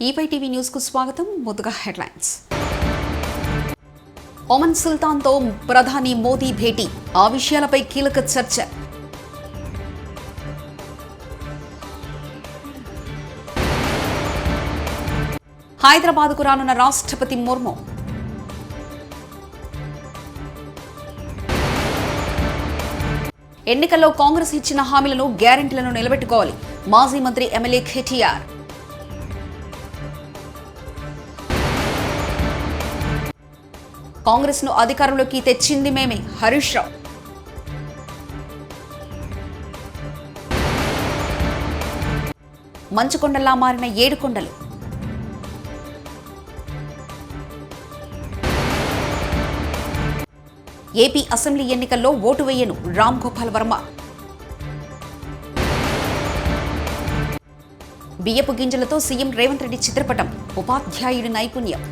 ఈపైటీవీ news కు స్వాగతం. ముందుగా హెడ్లైన్స్. ఒమన్ సుల్తాన్తో ప్రధాని మోదీ భేటీ, ఆ విషయాలపై కీలక చర్చ. హైదరాబాద్కు రానున్న రాష్ట్రపతి ముర్ము. ఎన్నికల్లో కాంగ్రెస్ ఇచ్చిన హామీలను, గ్యారెంటీలను నిలబెట్టుకోవాలి, మాజీ మంత్రి ఎమ్మెల్యే కేటీఆర్. కాంగ్రెస్ ను అధికారంలోకి తెచ్చింది మేమే, హరీష్ రావు. మంచుకొండలా మారిన 7 కొండలు. ఏపీ అసెంబ్లీ ఎన్నికల్లో ఓటు వేయను, రామ్ గోపాల్ వర్మ. బియ్యపు గింజలతో సీఎం రేవంత్ రెడ్డి చిత్రపటం, ఉపాధ్యాయుడి నైపుణ్యం.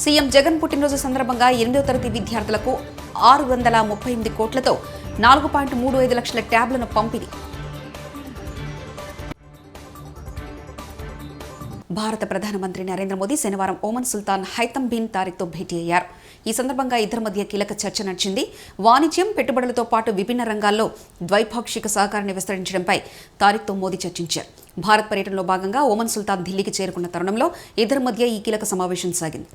సీఎం జగన్ పుట్టినరోజు సందర్భంగా 8వ తరగతి విద్యార్థులకు 638 కోట్లతో 4.35 లక్షల ట్యాబ్లను పంపిణీ. భారత ప్రధానమంత్రి నరేంద్ర మోదీ శనివారం ఒమన్ సుల్తాన్ హైతమ్ బిన్ తారిక్తో భేటీ అయ్యారు. ఈ సందర్భంగా ఇద్దరి మధ్య కీలక చర్చ నడిచింది. వాణిజ్యం, పెట్టుబడులతో పాటు విభిన్న రంగాల్లో ద్వైపాక్షిక సహకారాన్ని విస్తరించడంపై తారిక్తో మోదీ చర్చించారు. భారత్ పర్యటనలో భాగంగా ఒమన్ సుల్తాన్ ఢిల్లీకి చేరుకున్న తరుణంలో ఇద్దరి మధ్య ఈ కీలక సమావేశం సాగింది.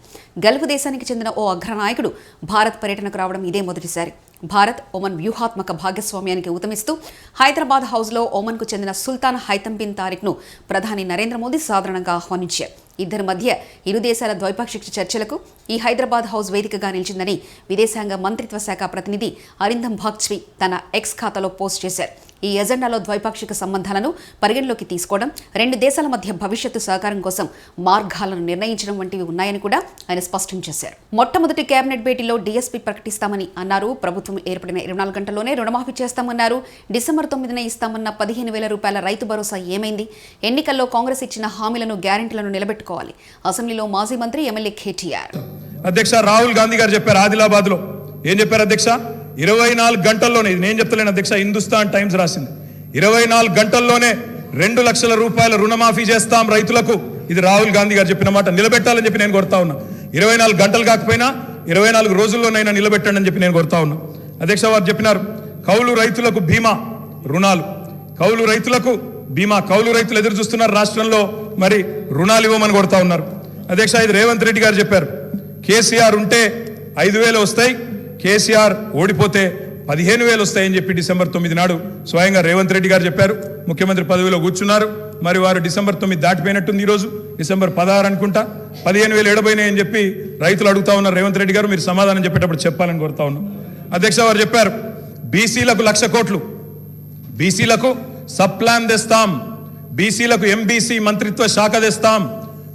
గల్ఫ్ దేశానికి చెందిన ఓ అగ్రనాయకుడు భారత్ పర్యటనకు రావడం ఇదే మొదటిసారి. భారత్ ఒమన్ వ్యూహాత్మక భాగస్వామ్యానికి ఊతమిస్తూ హైదరాబాద్ హౌస్లో ఒమన్కు చెందిన సుల్తాన్ హైతమ్ బిన్ తారిక్ను ప్రధాని నరేంద్ర మోదీ సాధారణంగా ఆహ్వానించారు. ఇద్దరి మధ్య ఇరు దేశాల ద్వైపాక్షిక చర్చలకు ఈ హైదరాబాద్ హౌస్ వేదికగా నిలిచిందని విదేశాంగ మంత్రిత్వ శాఖ ప్రతినిధి అరిందమ్ బాగ్చి తన ఎక్స్ ఖాతాలో పోస్ట్ చేశారు. ఈ ఎజెండాలో ద్వైపాక్షిక సంబంధాలను పరిగణలోకి తీసుకోవడం, 2 దేశాల మధ్య భవిష్యత్తు సహకారం కోసం మార్గాలను నిర్ణయించడం వంటివి ఉన్నాయని కూడా ఆయన స్పష్టం చేశారు. మొట్టమొదటి కేబినెట్ భేటీలో డీఎస్పీ ప్రకటిస్తామని అన్నారు. ప్రభుత్వం ఏర్పడిన 24 గంటల్లోనే రుణమాఫీ చేస్తామన్నారు. డిసెంబర్ 9న ఇస్తామన్న 15,000 రూపాయల రైతు భరోసా ఏమైంది? ఎన్నికల్లో కాంగ్రెస్ ఇచ్చిన హామీలను, గ్యారెంటీలను నిలబెట్టుకోవాలి. అసెంబ్లీలో మాజీ మంత్రి ఎమ్మెల్యే కేటీఆర్. అధ్యక్ష రాహుల్ గాంధీ గారు చెప్పారు ఆదిలాబాద్ లో. ఏం చెప్పారు అధ్యక్ష? 24 గంటల్లోనే, ఇది నేను చెప్తలేను అధ్యక్ష, హిందుస్థాన్ టైమ్స్ రాసింది. 24 గంటల్లోనే 2 లక్షల రూపాయల రుణమాఫీ చేస్తాం రైతులకు. ఇది రాహుల్ గాంధీ గారు చెప్పిన మాట. నిలబెట్టాలని చెప్పి నేను కోరుతా ఉన్నా. 24 గంటలు కాకపోయినా 24 రోజుల్లోనైనా నిలబెట్టండి అని చెప్పి నేను కోరుతా ఉన్నా. అధ్యక్ష వారు చెప్పినారు కౌలు రైతులకు బీమా, రుణాలు. కౌలు రైతులకు బీమా. కౌలు రైతులు ఎదురు చూస్తున్నారు రాష్ట్రంలో, మరి రుణాలు ఇవ్వమని కోరుతా ఉన్నారు. అధ్యక్ష ఇది రేవంత్ రెడ్డి గారు చెప్పారు. కేసీఆర్ ఉంటే 5,000 వస్తాయి, కేసీఆర్ ఓడిపోతే 15,000 వస్తాయని చెప్పి డిసెంబర్ 9 నాడు స్వయంగా రేవంత్ రెడ్డి గారు చెప్పారు. ముఖ్యమంత్రి పదవిలో కూర్చున్నారు. మరి వారు డిసెంబర్ 9 దాటిపోయినట్టుంది. ఈరోజు డిసెంబర్ 16 అనుకుంటా. 15,000 ఎడబోయినాయని చెప్పి రైతులు అడుగుతా ఉన్నారు. రేవంత్ రెడ్డి గారు మీరు సమాధానం చెప్పేటప్పుడు చెప్పాలని కోరుతా ఉన్నాం. అధ్యక్ష వారు చెప్పారు బీసీలకు 1,00,000 కోట్లు, బీసీలకు సబ్ ప్లాన్ తెస్తాం, బీసీలకు ఎంబీసీ మంత్రిత్వ శాఖ తెస్తాం,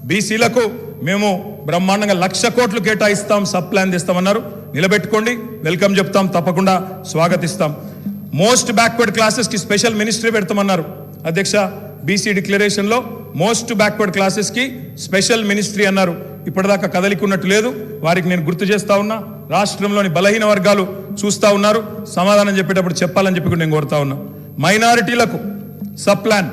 బీసీలకు మేము బ్రహ్మాండంగా 1,00,000 కోట్లు కేటాయిస్తాం, సబ్ ప్లాన్ తెస్తామన్నారు. నిలబెట్టుకోండి, వెల్కమ్ చెప్తాం, తప్పకుండా స్వాగతిస్తాం. మోస్ట్ బ్యాక్వర్డ్ క్లాసెస్ కి స్పెషల్ మినిస్ట్రీ పెడతామన్నారు. అధ్యక్ష బీసీ డిక్లరేషన్ లో మోస్ట్ బ్యాక్వర్డ్ క్లాసెస్ కి స్పెషల్ మినిస్ట్రీ అన్నారు. ఇప్పటిదాకా కదలికున్నట్టు లేదు. వారికి నేను గుర్తు చేస్తా ఉన్నా. రాష్ట్రంలోని బలహీన వర్గాలు చూస్తా ఉన్నారు. సమాధానం చెప్పేటప్పుడు చెప్పాలని చెప్పి నేను కోరుతా ఉన్నా. మైనారిటీలకు sub plan,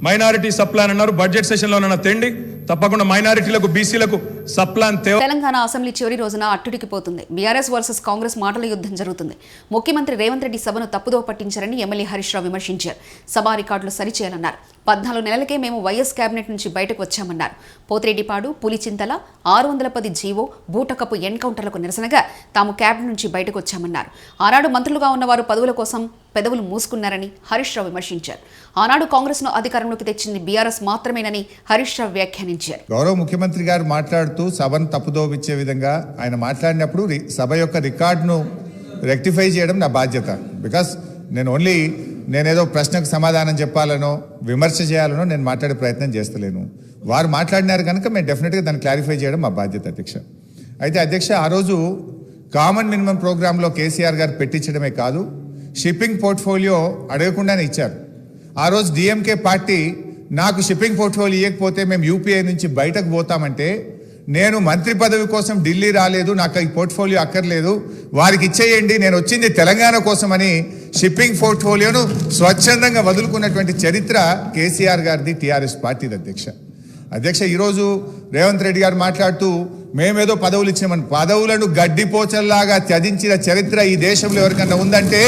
minority sub plan అన్నారు. బడ్జెట్ సెషన్ లో తెండి, తప్పకుండా మైనారిటీలకు, బీసీలకు సబ్ ప్లాన్. తెలంగాణ అసెంబ్లీ చివరి రోజున అట్టుడికిపోతుంది. బీఆర్ఎస్ వర్సెస్ కాంగ్రెస్ మాటల యుద్ధం జరుగుతుంది. ముఖ్యమంత్రి రేవంత్ రెడ్డి సభను తప్పుదో పట్టించారని ఎమ్మెల్యే హరీష్ రావు విమర్శించారు. సభా రికార్డులు సరిచేయాలన్నారు. 14 నెలలకే మేము వైఎస్ కేబినెట్ నుంచి బయటకు వచ్చామన్నారు. పోతిరెడ్డిపాడు, పులిచింతల, 610 జీవో, బూటకపు ఎన్కౌంటర్లకు నిరసనగా తాము కేబినెట్ నుంచి బయటకు వచ్చామన్నారు. ఆనాడు మంత్రులుగా ఉన్నవారు పదవుల కోసం పెదవులు మూసుకున్నారని హరీష్ రావు విమర్శించారు. ఆనాడు కాంగ్రెస్ ను అధికారంలోకి తెచ్చింది బీఆర్ఎస్ మాత్రమేనని హరీష్ రావు వ్యాఖ్యానించారు. గౌరవ ముఖ్యమంత్రి గారు మాట్లాడుతూ సభను తప్పుదోవిచ్చే విధంగా ఆయన మాట్లాడినప్పుడు సభ యొక్క రికార్డును రెక్టిఫై చేయడం నా బాధ్యత. బికాస్ నేనేదో ప్రశ్నకు సమాధానం చెప్పాలనో విమర్శ చేయాలనో నేను మాట్లాడే ప్రయత్నం చేస్తలేను. వారు మాట్లాడినారు కనుక మేము డెఫినెట్గా దాన్ని క్లారిఫై చేయడం మా బాధ్యత అధ్యక్ష. అయితే అధ్యక్ష ఆ రోజు కామన్ మినిమం ప్రోగ్రాంలో కేసీఆర్ గారు పెట్టించడమే కాదు, షిప్పింగ్ పోర్ట్ఫోలియో అడగకుండానే ఇచ్చారు. ఆ రోజు డిఎంకే పార్టీ నాకు షిప్పింగ్ పోర్ట్ఫోలియో ఇవ్వకపోతే మేము యూపీఐ నుంచి బయటకు పోతామంటే నేను మంత్రి పదవి కోసం ఢిల్లీ రాలేదు, నాకు ఈ పోర్ట్ఫోలియో అక్కర్లేదు, వారికి ఇచ్చేయండి, నేను వచ్చింది తెలంగాణ కోసమని షిప్పింగ్ పోర్ట్ఫోలియోను స్వచ్ఛందంగా వదులుకున్నటువంటి చరిత్ర కేసీఆర్ గారిది, టీఆర్ఎస్ పార్టీది అధ్యక్ష. ఈరోజు రేవంత్ రెడ్డి గారు మాట్లాడుతూ మేమేదో పదవులు ఇచ్చామని, పదవులను గడ్డిపోచల్లాగా త్యజించిన చరిత్ర ఈ దేశంలో ఎవరికన్నా ఉందంటే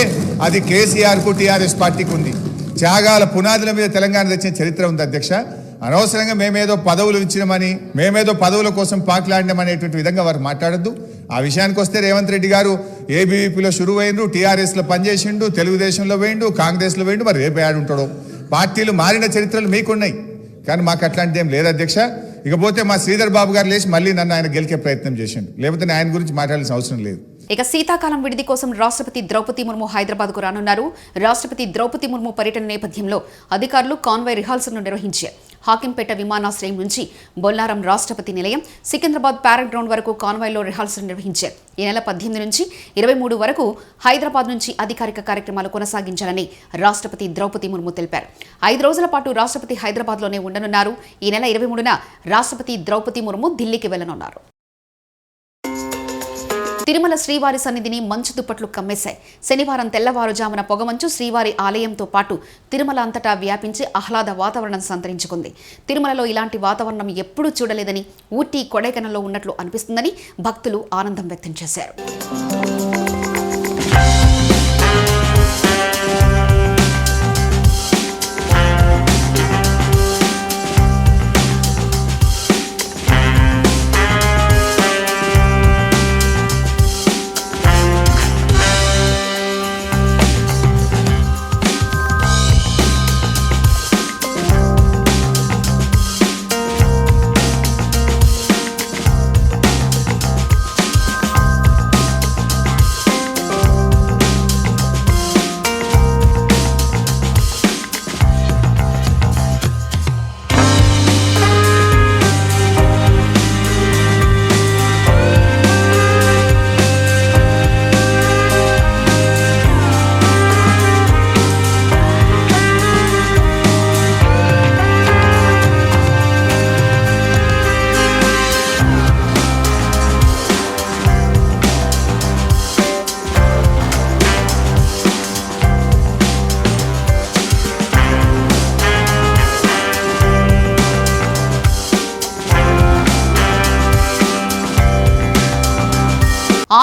అది కేసీఆర్కు, టీఆర్ఎస్ పార్టీకి ఉంది. త్యాగాల పునాదుల మీద తెలంగాణ తెచ్చిన చరిత్ర ఉంది అధ్యక్ష. అనవసరంగా మేమేదో పదవులు ఇచ్చినామని, మేమేదో పదవుల కోసం పాకులాడినామనేటువంటి విధంగా వారు మాట్లాడద్దు. ఆ విషయానికి వస్తే రేవంత్ రెడ్డి గారు ఏబీవీపీలో షురువు అయిండు, టీఆర్ఎస్లో పనిచేసిండు, తెలుగుదేశంలో వేయండు, కాంగ్రెస్లో వేయండు, మరి రేపు ఆడుంటాడో. పార్టీలు మారిన చరిత్రలు మీకున్నాయి, కానీ మాకు అట్లాంటిది ఏం లేదు అధ్యక్ష. ఇకపోతే మా శ్రీధర్ బాబు గారు లేచి మళ్ళీ నన్ను ఆయన గెలికే ప్రయత్నం చేసిండు, లేకపోతే ఆయన గురించి మాట్లాడాల్సిన అవసరం లేదు. ఇక శీతాకాలం విడిది కోసం రాష్ట్రపతి ద్రౌపది ముర్ము హైదరాబాద్కు రానున్నారు. రాష్ట్రపతి ద్రౌపది ముర్ము పర్యటన నేపథ్యంలో అధికారులు కాన్వాయ్ రిహార్సల్ను నిర్వహించారు. హాకింపేట విమానాశ్రయం నుంచి బొల్లారం రాష్ట్రపతి నిలయం, సికింద్రాబాద్ ప్యారెడ్ వరకు కాన్వాయ్లో రిహార్సల్ నిర్వహించారు. ఈ నెల 18 నుంచి 23 వరకు హైదరాబాద్ నుంచి అధికారిక కార్యక్రమాలు కొనసాగించాలని రాష్ట్రపతి ద్రౌపది ముర్ము తెలిపారు. 5 రోజుల పాటు రాష్ట్రపతి హైదరాబాద్లోనే ఉండనున్నారు. ఈ నెల 23న రాష్ట్రపతి ద్రౌపది ముర్ము ఢిల్లీకి వెళ్లనున్నారు. తిరుమల శ్రీవారి సన్నిధిని మంచు దుప్పట్లు కమ్మేశాయి. శనివారం తెల్లవారుజామున పొగమంచు శ్రీవారి ఆలయంతో పాటు తిరుమల అంతటా వ్యాపించి ఆహ్లాద వాతావరణం సంతరించుకుంది. తిరుమలలో ఇలాంటి వాతావరణం ఎప్పుడూ చూడలేదని, ఊటీ, కొడైకెనాల్లో ఉన్నట్లు అనిపిస్తుందని భక్తులు ఆనందం వ్యక్తం చేశారు.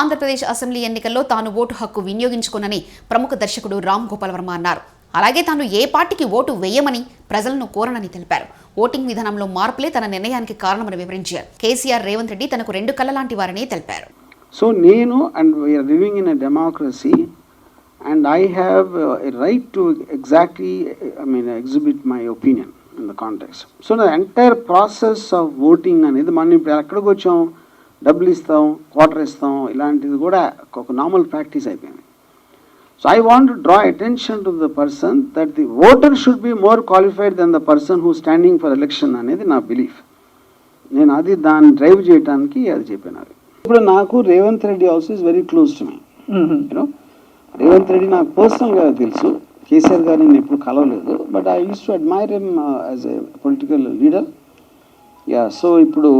ఆంధ్రప్రదేశ్ అసెంబ్లీ ఎన్నికల్లో తాను ఓటు హక్కు వినియోగించుకోనని ప్రముఖ దర్శకుడు రామ్ గోపాల్ వర్మ అన్నారు. అలాగే తాను ఏ పార్టీకి ఓటు వేయమని ప్రజలను కోరనని తెలిపారు. ఓటింగ్ విధానంలో మార్పులే తన నిర్ణయానికి కారణమని వివరించారు. కేసీఆర్, రేవంత్ రెడ్డి తనకు 2 కళ్ళ లాంటి వారని తెలిపారు. సో నేను and we're living in a democracy and I have a right to exactly exhibit my opinion in the context. So the entire process of voting అనేది మనం ఇప్పుడు ఎక్కడికి వచ్చాం, డబ్బులు ఇస్తాం, క్వార్టర్ ఇస్తాం, ఇలాంటిది కూడా ఒక నార్మల్ ప్రాక్టీస్ అయిపోయింది. So I want to draw attention to the person that the voter should be more qualified then the person who standing for election అనేది నా బిలీఫ్. నేను అది దాన్ని డ్రైవ్ చేయడానికి అది చెప్పాను. ఇప్పుడు నాకు Revanth Reddy also is very close to me. You know Revanth Reddy నాకు పర్సనల్గా తెలుసు, కేసీఆర్ గారిని నేను ఎప్పుడు కలవలేదు, but I use to admire him as a political leader. Yeah, so ఇప్పుడు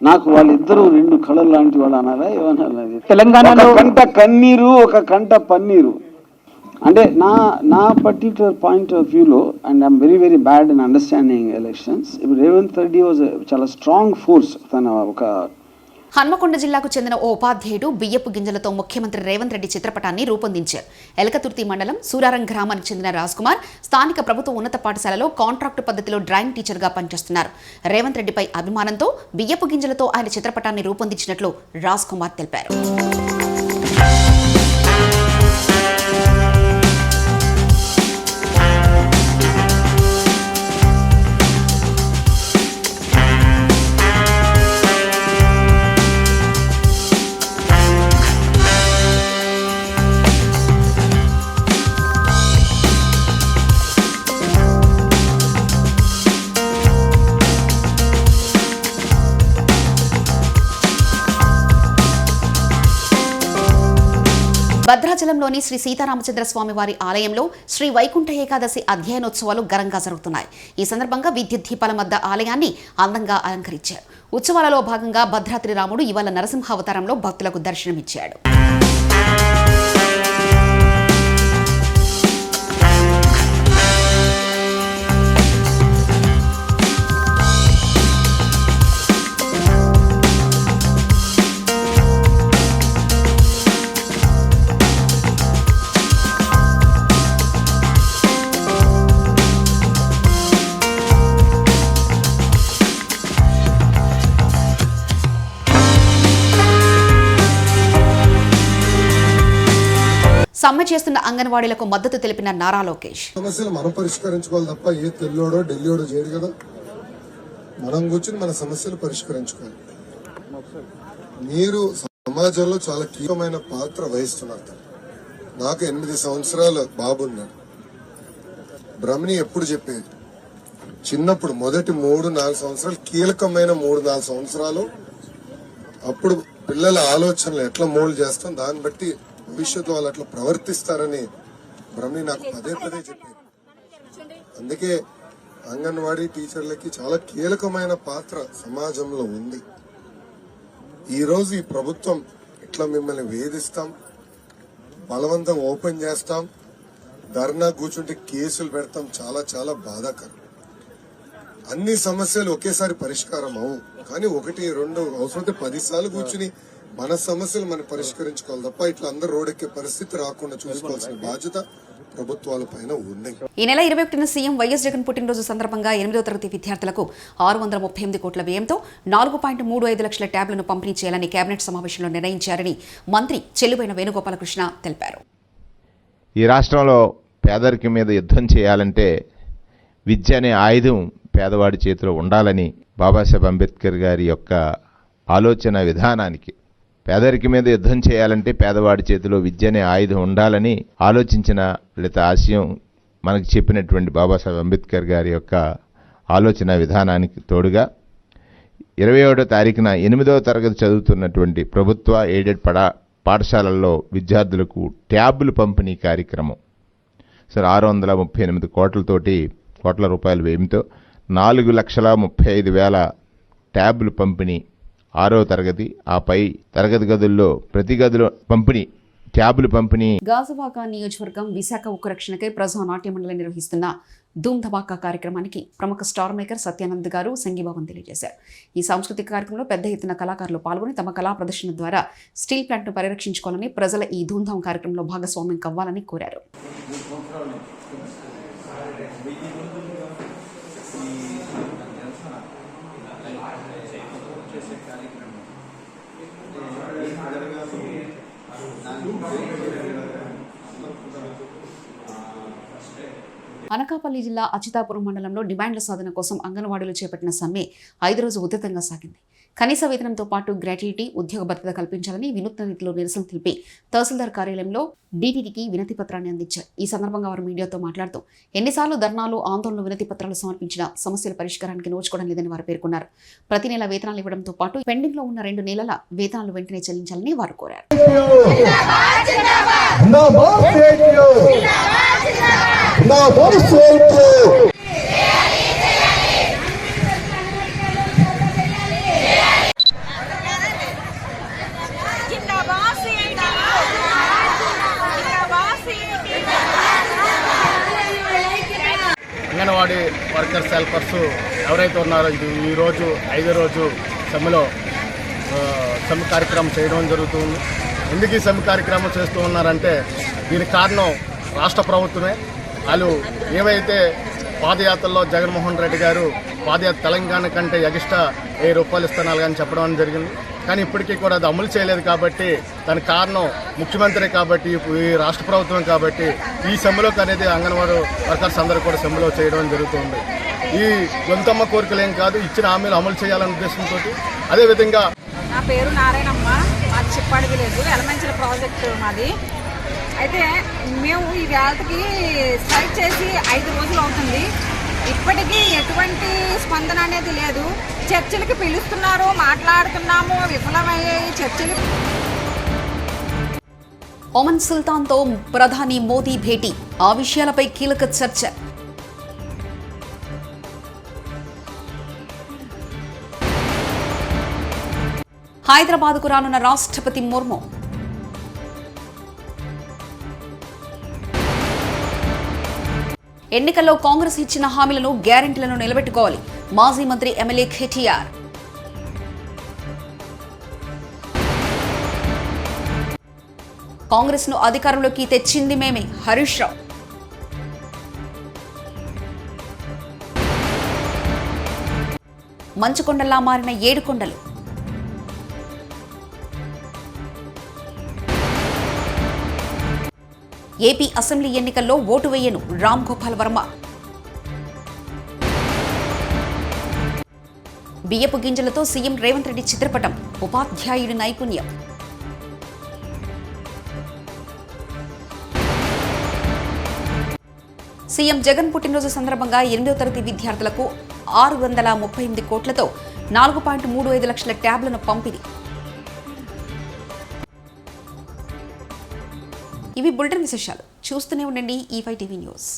నాకు వాళ్ళిద్దరూ 2 కళలు లాంటి వాళ్ళు అనాలా ఏమన్నా? తెలంగాణలో కంట కన్నీరు, ఒక కంట పన్నీరు. అంటే నా పర్టిక్యులర్ పాయింట్ ఆఫ్ వ్యూలో, and I'm very very bad in understanding elections. ఇప్పుడు రేవంత్ రెడ్డి వాజ్ చాలా స్ట్రాంగ్ ఫోర్స్. తన ఒక హన్మకొండ జిల్లాకు చెందిన ఓ ఉపాధ్యాయుడు బియ్యపు గింజలతో ముఖ్యమంత్రి రేవంత్ రెడ్డి చిత్రపటాన్ని రూపొందించారు. ఎలకతుర్తి మండలం సూరారం గ్రామానికి చెందిన రాజ్ కుమార్ స్థానిక ప్రభుత్వ ఉన్నత పాఠశాలలో కాంట్రాక్టు పద్ధతిలో డ్రాయింగ్ టీచర్గా పనిచేస్తున్నారు. రేవంత్ రెడ్డిపై అభిమానంతో బియ్యపు గింజలతో ఆయన చిత్రపటాన్ని రూపొందించినట్లు రాజ్ కుమార్ తెలిపారు. భద్రాచలంలోని శ్రీ సీతారామచంద్ర స్వామి వారి ఆలయంలో శ్రీ వైకుంఠ ఏకాదశి అధ్యయనోత్సవాలు ఘనంగా జరుగుతున్నాయి. ఈ సందర్భంగా విద్యుత్ దీపాల మధ్య ఆలయాన్ని అందంగా అలంకరించారు. ఉత్సవాలలో భాగంగా భద్రాద్రి రాముడు ఇవాళ నరసింహ అవతారంలో భక్తులకు దర్శనమిచ్చాడు. సమ్మె చేస్తున్న అంగన్వాడీలకు మద్దతు తెలిపిన నారా లోకేష్. సమస్యలు మనం పరిష్కరించుకోవాలి తప్ప ఏ తెల్లోడో ఢిల్లీడో చేయడు కదా. మనం కూర్చుని మన సమస్యలు పరిష్కరించుకోవాలి. మీరు సమాజంలో చాలా కీలకమైన పాత్ర వహిస్తున్నారు. నాకు 8 సంవత్సరాల బాబు ఉన్నాడు. బ్రహ్మని ఎప్పుడు చెప్పేది, చిన్నప్పుడు మొదటి 3-4 సంవత్సరాలు కీలకమైన 3-4 సంవత్సరాలు, అప్పుడు పిల్లల ఆలోచనలు ఎట్లా మోల్డ్ చేస్తాం, దాన్ని బట్టి భవిష్యత్తు వాళ్ళు అట్లా ప్రవర్తిస్తారని బ్రహ్మని నాకు పదే చెప్పేది. అందుకే అంగన్వాడీ టీచర్లకి చాలా కీలకమైన పాత్ర సమాజంలో ఉంది. ఈ రోజు ఈ ప్రభుత్వం ఇట్లా మిమ్మల్ని వేధిస్తాం, బలవంతం ఓపెన్ చేస్తాం, ధర్నా కూర్చుంటే కేసులు పెడతాం, చాలా చాలా బాధాకరం. అన్ని సమస్యలు ఒకేసారి పరిష్కారం అవు, కానీ 1-2 అవసరమైతే 10 సార్లు కూర్చుని మన సమస్యలు మనం పరిష్కరించుకోవాలి తప్ప ఇట్లా అందరూ రోడ్డెక్కే పరిస్థితి రాకుండా చూసుకోవాల్సిన బాధ్యత ప్రభుత్వాల పైన ఉన్నాయి. ఈ నెల 21న సీఎం వైఎస్ జగన్ పుట్టినరోజు సందర్భంగా 8వ తరగతి విద్యార్థులకు 638 కోట్ల వ్యయంతో 4.35 లక్షల ట్యాబ్లను పంపిణీ చేయాలని కేబినెట్ సమావేశంలో నిర్ణయించారని మంత్రి చెల్లుబోయిన వేణుగోపాలకృష్ణ తెలిపారు. ఈ రాష్ట్రంలో పేదరికం మీద యుద్ధం చేయాలంటే విద్య అనే ఆయుధం పేదవాడి చేతిలో ఉండాలని బాబాసాహెబ్ అంబేద్కర్ గారి యొక్క ఆలోచన విధానానికి, పేదరికం మీద యుద్ధం చేయాలంటే పేదవాడి చేతిలో విద్య అనే ఆయుధం ఉండాలని ఆలోచించిన లేదా ఆశయం మనకు చెప్పినటువంటి బాబాసాహెబ్ అంబేద్కర్ గారి యొక్క ఆలోచన విధానానికి తోడుగా 27వ తారీఖున 8వ తరగతి చదువుతున్నటువంటి ప్రభుత్వ ఎయిడెడ్ పాఠశాలల్లో విద్యార్థులకు ట్యాబ్లు పంపిణీ కార్యక్రమం 638 కోట్ల రూపాయల వ్యయంతో 4,35,000 ట్యాబ్లు పంపిణీ 6వ తరగతి, ఆపై తరగతి గదుల్లో ప్రతి గదిలో పంపిణీ ట్యాబ్లు పంపిణీ. గాజువాక నియోజకవర్గం విశాఖ ఉక్కు రక్షణకై ప్రజా నాట్య మండలి నిర్వహిస్తున్న ధూమ్ ధమాకా కార్యక్రమానికి ప్రముఖ స్టార్ మేకర్ సత్యానంద్ గారు సంఘీభావం తెలియజేశారు. ఈ సాంస్కృతిక కార్యక్రమంలో పెద్ద ఎత్తున కళాకారులు పాల్గొని తమ కళా ప్రదర్శన ద్వారా స్టీల్ ప్లాంట్ను పరిరక్షించుకోవాలని, ప్రజల ఈ ధూమ్ధామ్ కార్యక్రమంలో భాగస్వామ్యం కావాలని కోరారు. అనకాపల్లి జిల్లా అచితాపురం మండలంలో డిమాండ్ల సాధన కోసం అంగన్వాడీలు చేపట్టిన సమ్మె 5 రోజులు ఉధృతంగా సాగింది. కనీస వేతనంతో పాటు గ్రాట్యుటీ, ఉద్యోగ భద్రత కల్పించాలని వినూత్న రీతిలో నిరసన తెలిపి తహసీల్దార్ కార్యాలయంలో డీటీటీకి వినతి పత్రాన్ని అందించారు. ఈ సందర్భంగా వారు మీడియాతో మాట్లాడుతూ ఎన్నిసార్లు ధర్నాలు, ఆందోళనలు, వినతి పత్రాలు సమర్పించినా సమస్యల పరిష్కారానికి నోచుకోవడం లేదని వారు పేర్కొన్నారు. ప్రతి నెల వేతనాలు ఇవ్వడంతో పాటు పెండింగ్ లో ఉన్న 2 నెలల వేతనాలు వెంటనే చెల్లించాలని వారు కోరారు. అంగన్వాడీ వర్కర్స్, హెల్పర్స్ ఎవరైతే ఉన్నారో ఈరోజు 5వ రోజు సమ్మెలో సమ్మె కార్యక్రమం చేయడం జరుగుతుంది. ఎందుకు ఈ సమ్మె కార్యక్రమం చేస్తూ ఉన్నారంటే దీనికి కారణం రాష్ట్ర ప్రభుత్వమే. వాళ్ళు ఏవైతే పాదయాత్రలో జగన్మోహన్ రెడ్డి గారు పాదయాత్ర తెలంగాణ కంటే ఎక్స్ట్రా 1000 రూపాయలు ఇస్తున్నారు అని చెప్పడం జరిగింది. కానీ ఇప్పటికీ కూడా అది అమలు చేయలేదు. కాబట్టి దానికి కారణం ముఖ్యమంత్రి కాబట్టి, ఈ రాష్ట్ర ప్రభుత్వం కాబట్టి ఈ సమ్మెలోకి అనేది అంగన్వాడీ వర్కర్స్ అందరూ కూడా సమ్మెలో చేయడం జరుగుతుంది. ఈ గొంతమ్మ కోరికలు ఏం కాదు, ఇచ్చిన హామీలు అమలు చేయాలనే ఉద్దేశంతో. అదేవిధంగా నా పేరు నారాయణమ్మ, మాది చిప్పాడి విలేజ్, ఎలమంచిల ప్రాజెక్టు మాది. అయితే మేము ఈ వేళకి స్ట్రైక్ చేసి 5 రోజులు అవుతుంది. ఇప్పటికీ ఎటువంటి స్పందన అనేది లేదు. చర్చలకి పిలుస్తున్నారు, మాట్లాడుతున్నాము, విఫలమయ్యాయి చర్చలు. ఒమన్ సుల్తాన్తో ప్రధాని మోదీ భేటీ, ఆ విషయాలపై కీలక చర్చ. హైదరాబాద్కు రానున్న రాష్ట్రపతి ముర్ము. ఎన్నికల్లో కాంగ్రెస్ ఇచ్చిన హామీలను, గ్యారెంటీలను నిలబెట్టుకోవాలి, మాజీ మంత్రి ఎమ్మెల్యే కేటీఆర్. కాంగ్రెస్ ను అధికారంలోకి తెచ్చింది మేమే, హరీష్ రావు. మంచుకొండలా మారిన 7 కొండలు. ఏపీ అసెంబ్లీ ఎన్నికల్లో ఓటు వేయను రామ్ గోపాల్ వర్మ. బియ్యపు గింజలతో సీఎం రేవంత్ రెడ్డి చిత్రపటం, ఉపాధ్యాయుడి నైపుణ్యం. సీఎం జగన్ పుట్టినరోజు సందర్భంగా 8వ తరగతి విద్యార్థులకు 638 కోట్లతో 4.35 లక్షల ట్యాబ్లను పంపిణీ. ఇవి బులెటిన్ విశేషాలు. చూస్తూనే ఉండండి E5 టీవీ న్యూస్.